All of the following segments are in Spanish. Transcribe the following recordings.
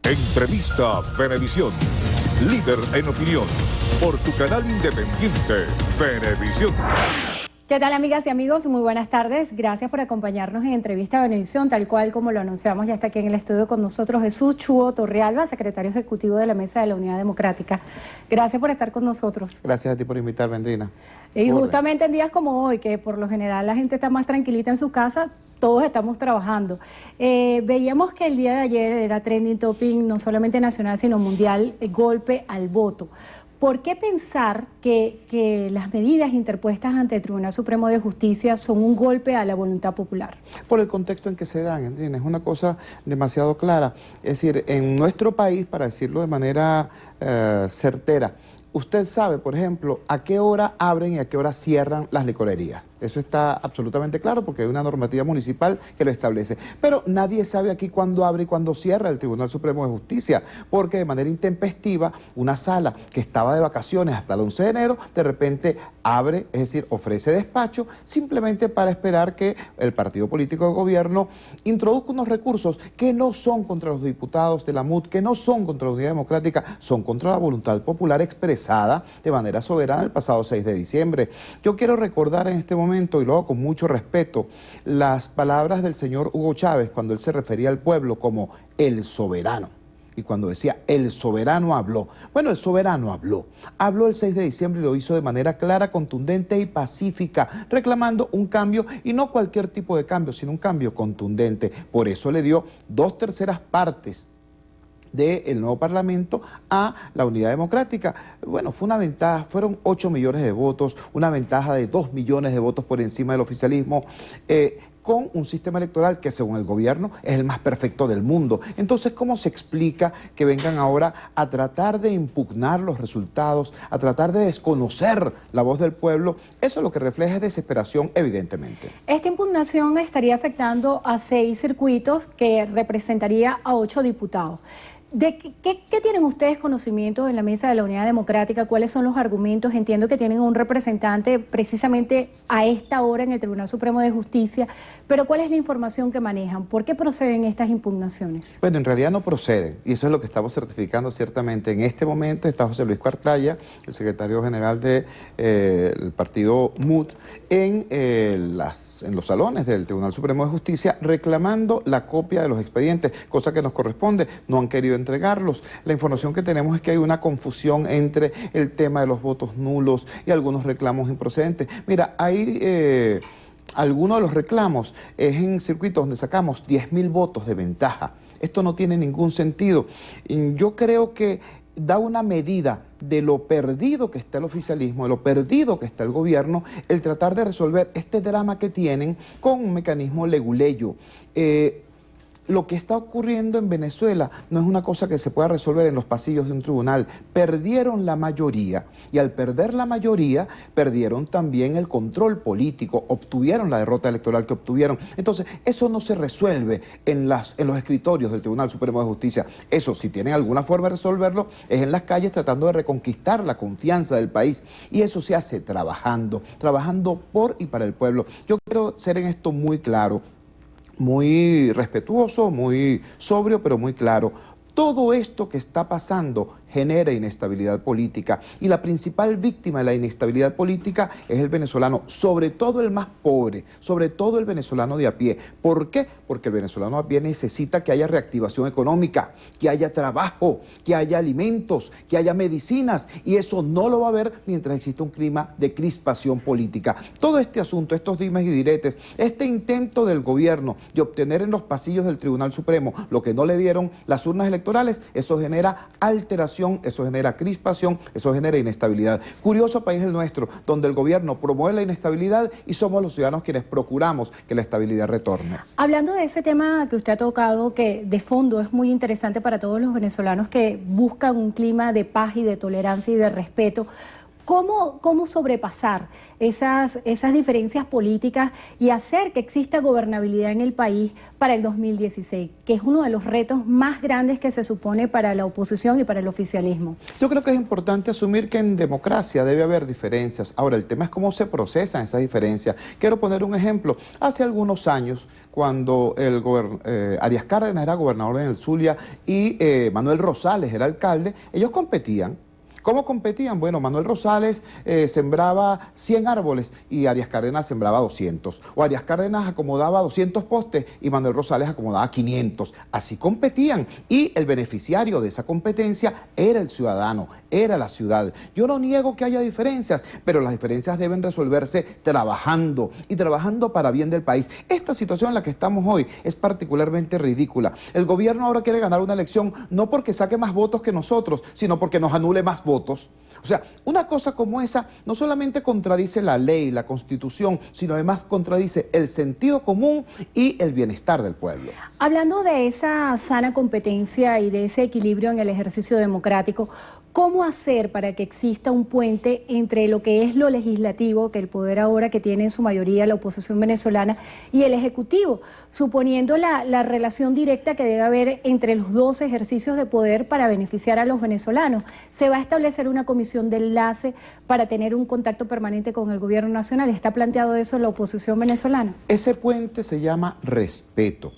Entrevista Venevisión. Líder en opinión. Por tu canal independiente, Venevisión. ¿Qué tal, amigas y amigos? Muy buenas tardes. Gracias por acompañarnos en Entrevista Venevisión, tal cual como lo anunciamos. Ya está aquí en el estudio con nosotros Jesús Chuo Torrealba, secretario ejecutivo de la Mesa de la Unidad Democrática. Gracias por estar con nosotros. Gracias a ti por invitarme, Andrina. Y justamente en días como hoy, que por lo general la gente está más tranquilita en su casa, todos estamos trabajando. Veíamos que el día de ayer era trending topic no solamente nacional, sino mundial, golpe al voto. ¿Por qué pensar que las medidas interpuestas ante el Tribunal Supremo de Justicia son un golpe a la voluntad popular? Por el contexto en que se dan, Andrina, es una cosa demasiado clara. Es decir, en nuestro país, para decirlo de manera certera, usted sabe, por ejemplo, a qué hora abren y a qué hora cierran las licorerías. Eso está absolutamente claro porque hay una normativa municipal que lo establece. Pero nadie sabe aquí cuándo abre y cuándo cierra el Tribunal Supremo de Justicia, porque de manera intempestiva una sala que estaba de vacaciones hasta el 11 de enero, de repente abre, es decir, ofrece despacho, simplemente para esperar que el partido político de gobierno introduzca unos recursos que no son contra los diputados de la MUD, que no son contra la Unidad Democrática, son contra la voluntad popular expresada de manera soberana el pasado 6 de diciembre. Yo quiero recordar en este momento, y lo hago con mucho respeto, las palabras del señor Hugo Chávez cuando él se refería al pueblo como el soberano. Y cuando decía, el soberano habló. Bueno, el soberano habló el 6 de diciembre y lo hizo de manera clara, contundente y pacífica, reclamando un cambio, y no cualquier tipo de cambio, sino un cambio contundente. Por eso le dio 2/3 partes del nuevo Parlamento a la Unidad Democrática. Bueno, fue una ventaja, fueron 8 millones de votos, una ventaja de 2 millones de votos por encima del oficialismo, con un sistema electoral que según el gobierno es el más perfecto del mundo. Entonces, ¿cómo se explica que vengan ahora a tratar de impugnar los resultados, a tratar de desconocer la voz del pueblo? Eso lo que refleja es desesperación, evidentemente. Esta impugnación estaría afectando a 6 circuitos que representaría a 8 diputados. ¿De qué tienen ustedes conocimientos en la Mesa de la Unidad Democrática? ¿Cuáles son los argumentos? Entiendo que tienen un representante precisamente a esta hora en el Tribunal Supremo de Justicia, pero ¿cuál es la información que manejan? ¿Por qué proceden estas impugnaciones? Bueno, en realidad no proceden, y eso es lo que estamos certificando ciertamente. En este momento está José Luis Cuartaya, el secretario general del partido MUD, en los salones del Tribunal Supremo de Justicia, reclamando la copia de los expedientes, cosa que nos corresponde. No han querido entregarlos. La información que tenemos es que hay una confusión entre el tema de los votos nulos y algunos reclamos improcedentes. Mira, hay algunos de los reclamos es en circuitos donde sacamos 10.000 votos de ventaja. Esto no tiene ningún sentido. Yo creo que da una medida de lo perdido que está el oficialismo, de lo perdido que está el gobierno, el tratar de resolver este drama que tienen con un mecanismo leguleyo. Lo que está ocurriendo en Venezuela no es una cosa que se pueda resolver en los pasillos de un tribunal. Perdieron la mayoría, y al perder la mayoría, perdieron también el control político, obtuvieron la derrota electoral que obtuvieron. Entonces, eso no se resuelve en los escritorios del Tribunal Supremo de Justicia. Eso, si tienen alguna forma de resolverlo, es en las calles tratando de reconquistar la confianza del país. Y eso se hace trabajando por y para el pueblo. Yo quiero ser en esto muy claro, muy respetuoso, muy sobrio, pero muy claro. Todo esto que está pasando genera inestabilidad política, y la principal víctima de la inestabilidad política es el venezolano, sobre todo el más pobre, sobre todo el venezolano de a pie. ¿Por qué? Porque el venezolano a pie necesita que haya reactivación económica, que haya trabajo, que haya alimentos, que haya medicinas, y eso no lo va a haber mientras exista un clima de crispación política. Todo este asunto, estos dimes y diretes, este intento del gobierno de obtener en los pasillos del Tribunal Supremo lo que no le dieron las urnas electorales, eso genera alteración, eso genera crispación, eso genera inestabilidad. Curioso país el nuestro, donde el gobierno promueve la inestabilidad y somos los ciudadanos quienes procuramos que la estabilidad retorne. Hablando de ese tema que usted ha tocado, que de fondo es muy interesante para todos los venezolanos que buscan un clima de paz y de tolerancia y de respeto, ¿Cómo sobrepasar esas diferencias políticas y hacer que exista gobernabilidad en el país para el 2016, que es uno de los retos más grandes que se supone para la oposición y para el oficialismo? Yo creo que es importante asumir que en democracia debe haber diferencias. Ahora, el tema es cómo se procesan esas diferencias. Quiero poner un ejemplo. Hace algunos años, cuando Arias Cárdenas era gobernador en el Zulia y Manuel Rosales era alcalde, ellos competían. ¿Cómo competían? Bueno, Manuel Rosales sembraba 100 árboles y Arias Cárdenas sembraba 200. O Arias Cárdenas acomodaba 200 postes y Manuel Rosales acomodaba 500. Así competían y el beneficiario de esa competencia era el ciudadano, era la ciudad. Yo no niego que haya diferencias, pero las diferencias deben resolverse trabajando y trabajando para bien del país. Esta situación en la que estamos hoy es particularmente ridícula. El gobierno ahora quiere ganar una elección no porque saque más votos que nosotros, sino porque nos anule más votos. O sea, una cosa como esa no solamente contradice la ley, la Constitución, sino además contradice el sentido común y el bienestar del pueblo. Hablando de esa sana competencia y de ese equilibrio en el ejercicio democrático, ¿cómo hacer para que exista un puente entre lo que es lo legislativo, que el poder ahora que tiene en su mayoría la oposición venezolana, y el ejecutivo, suponiendo la relación directa que debe haber entre los dos ejercicios de poder para beneficiar a los venezolanos? ¿Se va a establecer una comisión de enlace para tener un contacto permanente con el gobierno nacional? ¿Está planteado eso en la oposición venezolana? Ese puente se llama respeto.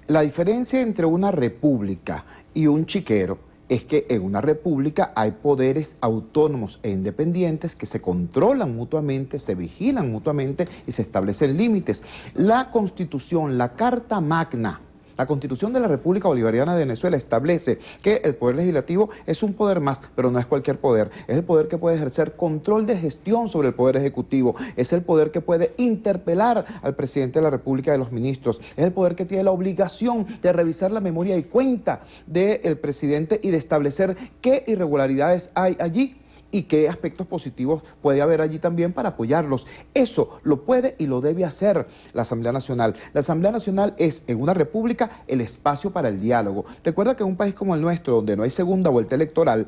La diferencia entre una república y un chiquero es que en una república hay poderes autónomos e independientes que se controlan mutuamente, se vigilan mutuamente y se establecen límites. La Constitución, la Carta Magna, la Constitución de la República Bolivariana de Venezuela establece que el Poder Legislativo es un poder más, pero no es cualquier poder. Es el poder que puede ejercer control de gestión sobre el Poder Ejecutivo. Es el poder que puede interpelar al Presidente de la República y de los ministros. Es el poder que tiene la obligación de revisar la memoria y cuenta del Presidente y de establecer qué irregularidades hay allí y qué aspectos positivos puede haber allí también para apoyarlos. Eso lo puede y lo debe hacer la Asamblea Nacional. La Asamblea Nacional es, en una república, el espacio para el diálogo. Recuerda que en un país como el nuestro, donde no hay segunda vuelta electoral,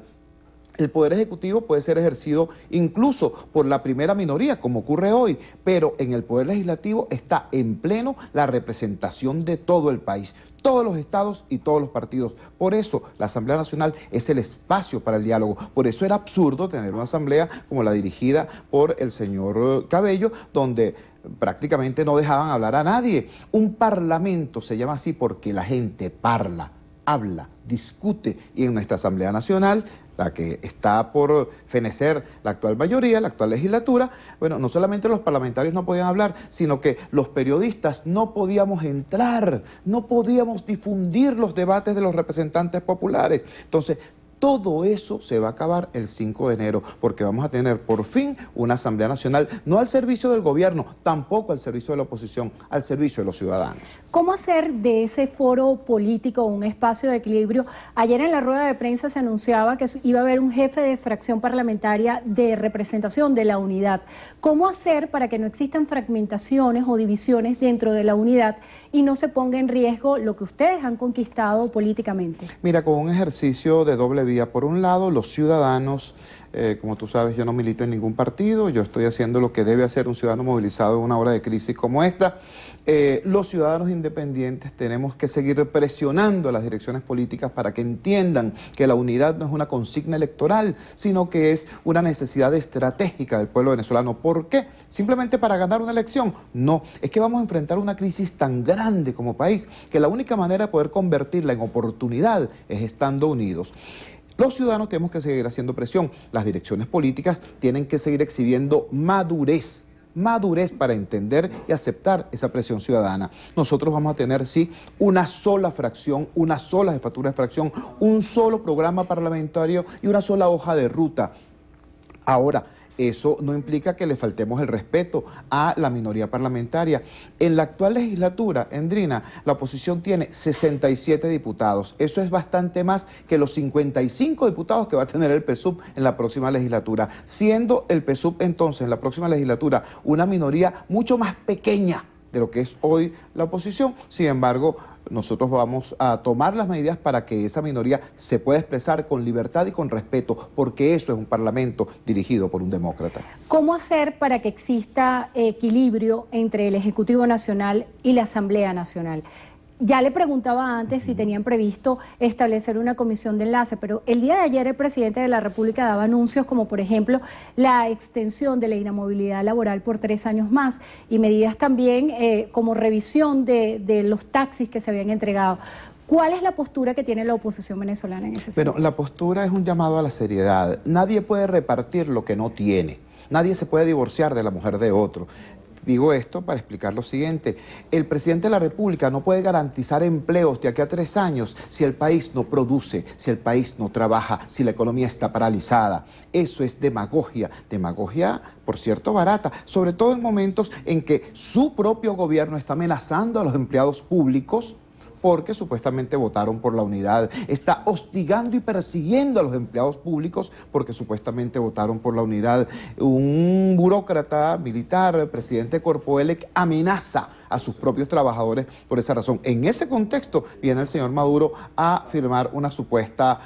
el Poder Ejecutivo puede ser ejercido incluso por la primera minoría, como ocurre hoy, pero en el Poder Legislativo está en pleno la representación de todo el país, todos los estados y todos los partidos. Por eso la Asamblea Nacional es el espacio para el diálogo. Por eso era absurdo tener una asamblea como la dirigida por el señor Cabello, donde prácticamente no dejaban hablar a nadie. Un parlamento se llama así porque la gente parla, habla, discute, y en nuestra Asamblea Nacional, la que está por fenecer la actual mayoría, la actual legislatura, bueno, no solamente los parlamentarios no podían hablar, sino que los periodistas no podíamos entrar, no podíamos difundir los debates de los representantes populares. Entonces, todo eso se va a acabar el 5 de enero, porque vamos a tener por fin una Asamblea Nacional, no al servicio del gobierno, tampoco al servicio de la oposición, al servicio de los ciudadanos. ¿Cómo hacer de ese foro político un espacio de equilibrio? Ayer en la rueda de prensa se anunciaba que iba a haber un jefe de fracción parlamentaria de representación de la unidad. ¿Cómo hacer para que no existan fragmentaciones o divisiones dentro de la unidad y no se ponga en riesgo lo que ustedes han conquistado políticamente? Mira, con un ejercicio de doble vía. Por un lado, los ciudadanos, como tú sabes, yo no milito en ningún partido, yo estoy haciendo lo que debe hacer un ciudadano movilizado en una hora de crisis como esta. Los ciudadanos independientes tenemos que seguir presionando a las direcciones políticas para que entiendan que la unidad no es una consigna electoral, sino que es una necesidad estratégica del pueblo venezolano. ¿Por qué? ¿Simplemente para ganar una elección? No, es que vamos a enfrentar una crisis tan grande como país que la única manera de poder convertirla en oportunidad es estando unidos. Los ciudadanos tenemos que seguir haciendo presión, las direcciones políticas tienen que seguir exhibiendo madurez para entender y aceptar esa presión ciudadana. Nosotros vamos a tener, sí, una sola fracción, una sola jefatura de fracción, un solo programa parlamentario y una sola hoja de ruta. Ahora, eso no implica que le faltemos el respeto a la minoría parlamentaria. En la actual legislatura, Endrina, la oposición tiene 67 diputados. Eso es bastante más que los 55 diputados que va a tener el PSUV en la próxima legislatura. Siendo el PSUV entonces en la próxima legislatura una minoría mucho más pequeña de lo que es hoy la oposición. Sin embargo, nosotros vamos a tomar las medidas para que esa minoría se pueda expresar con libertad y con respeto, porque eso es un parlamento dirigido por un demócrata. ¿Cómo hacer para que exista equilibrio entre el Ejecutivo Nacional y la Asamblea Nacional? Ya le preguntaba antes si tenían previsto establecer una comisión de enlace, pero el día de ayer el presidente de la República daba anuncios como, por ejemplo, la extensión de la inamovilidad laboral por 3 años más y medidas también como revisión de los taxis que se habían entregado. ¿Cuál es la postura que tiene la oposición venezolana en ese sentido? Bueno, la postura es un llamado a la seriedad. Nadie puede repartir lo que no tiene. Nadie se puede divorciar de la mujer de otro. Digo esto para explicar lo siguiente. El presidente de la República no puede garantizar empleos de aquí a 3 años si el país no produce, si el país no trabaja, si la economía está paralizada. Eso es demagogia. Demagogia, por cierto, barata, sobre todo en momentos en que su propio gobierno está amenazando a los empleados públicos porque supuestamente votaron por la unidad. Está hostigando y persiguiendo a los empleados públicos porque supuestamente votaron por la unidad. Un burócrata militar, presidente de Corpoelec, amenaza a sus propios trabajadores por esa razón. En ese contexto viene el señor Maduro a firmar una supuesta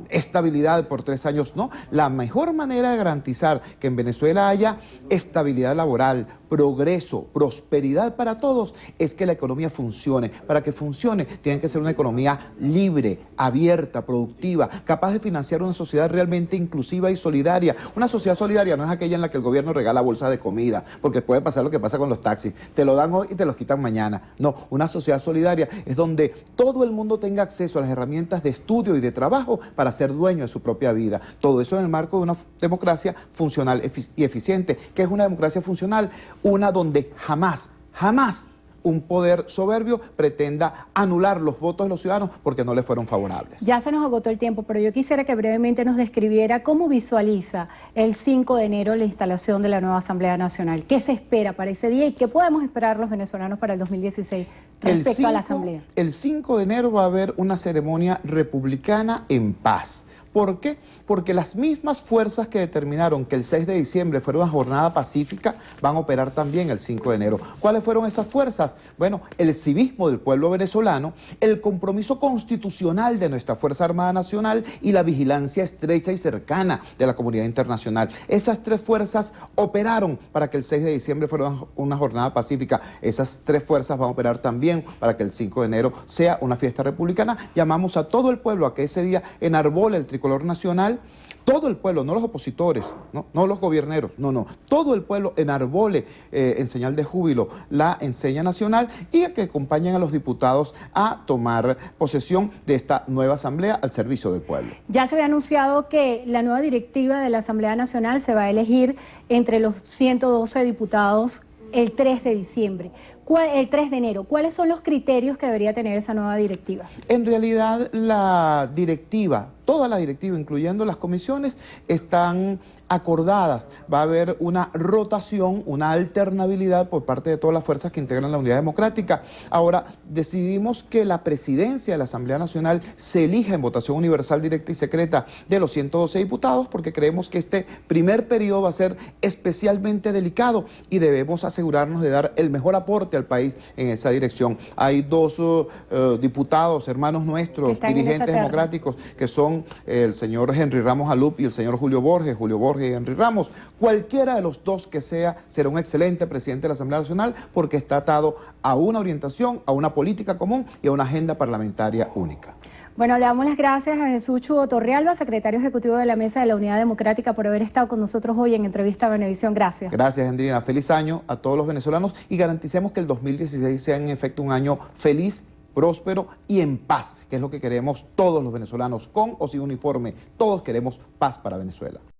estabilidad por 3 años. No, la mejor manera de garantizar que en Venezuela haya estabilidad laboral, progreso, prosperidad para todos, es que la economía funcione. Para que funcione, tiene que ser una economía libre, abierta, productiva, capaz de financiar una sociedad realmente inclusiva y solidaria. Una sociedad solidaria no es aquella en la que el gobierno regala bolsas de comida, porque puede pasar lo que pasa con los taxis. Te lo dan hoy y te los quitan mañana. No, una sociedad solidaria es donde todo el mundo tenga acceso a las herramientas de estudio y de trabajo para ser dueño de su propia vida. Todo eso en el marco de una democracia funcional y eficiente. ¿Qué es una democracia funcional? Una donde jamás un poder soberbio pretenda anular los votos de los ciudadanos porque no le fueron favorables. Ya se nos agotó el tiempo, pero yo quisiera que brevemente nos describiera cómo visualiza el 5 de enero la instalación de la nueva Asamblea Nacional. ¿Qué se espera para ese día y qué podemos esperar los venezolanos para el 2016 respecto a la Asamblea? El 5 de enero va a haber una ceremonia republicana en paz. ¿Por qué? Porque las mismas fuerzas que determinaron que el 6 de diciembre fuera una jornada pacífica van a operar también el 5 de enero. ¿Cuáles fueron esas fuerzas? Bueno, el civismo del pueblo venezolano, el compromiso constitucional de nuestra Fuerza Armada Nacional y la vigilancia estrecha y cercana de la comunidad internacional. Esas 3 fuerzas operaron para que el 6 de diciembre fuera una jornada pacífica. Esas 3 fuerzas van a operar también para que el 5 de enero sea una fiesta republicana. Llamamos a todo el pueblo a que ese día enarbole el tricolor nacional, todo el pueblo, no los opositores, no los gobierneros, no, todo el pueblo enarbole en señal de júbilo la enseña nacional y a que acompañen a los diputados a tomar posesión de esta nueva asamblea al servicio del pueblo. Ya se había anunciado que la nueva directiva de la Asamblea Nacional se va a elegir entre los 112 diputados el 3 de diciembre. El 3 de enero, ¿cuáles son los criterios que debería tener esa nueva directiva? En realidad la directiva, toda la directiva, incluyendo las comisiones, están acordadas. Va a haber una rotación, una alternabilidad por parte de todas las fuerzas que integran la unidad democrática. Ahora, decidimos que la presidencia de la Asamblea Nacional se elija en votación universal, directa y secreta de los 112 diputados porque creemos que este primer periodo va a ser especialmente delicado y debemos asegurarnos de dar el mejor aporte al país en esa dirección. Hay 2 diputados, hermanos nuestros, dirigentes democráticos, que son el señor Henry Ramos Alup y el señor Julio Borges y Henry Ramos. Cualquiera de los 2 que sea, será un excelente presidente de la Asamblea Nacional porque está atado a una orientación, a una política común y a una agenda parlamentaria única. Bueno, le damos las gracias a Jesús Chugo Torrealba, secretario ejecutivo de la Mesa de la Unidad Democrática, por haber estado con nosotros hoy en Entrevista a Venevisión. Gracias. Gracias, Hendrina. Feliz año a todos los venezolanos y garanticemos que el 2016 sea en efecto un año feliz, próspero y en paz, que es lo que queremos todos los venezolanos, con o sin uniforme. Todos queremos paz para Venezuela.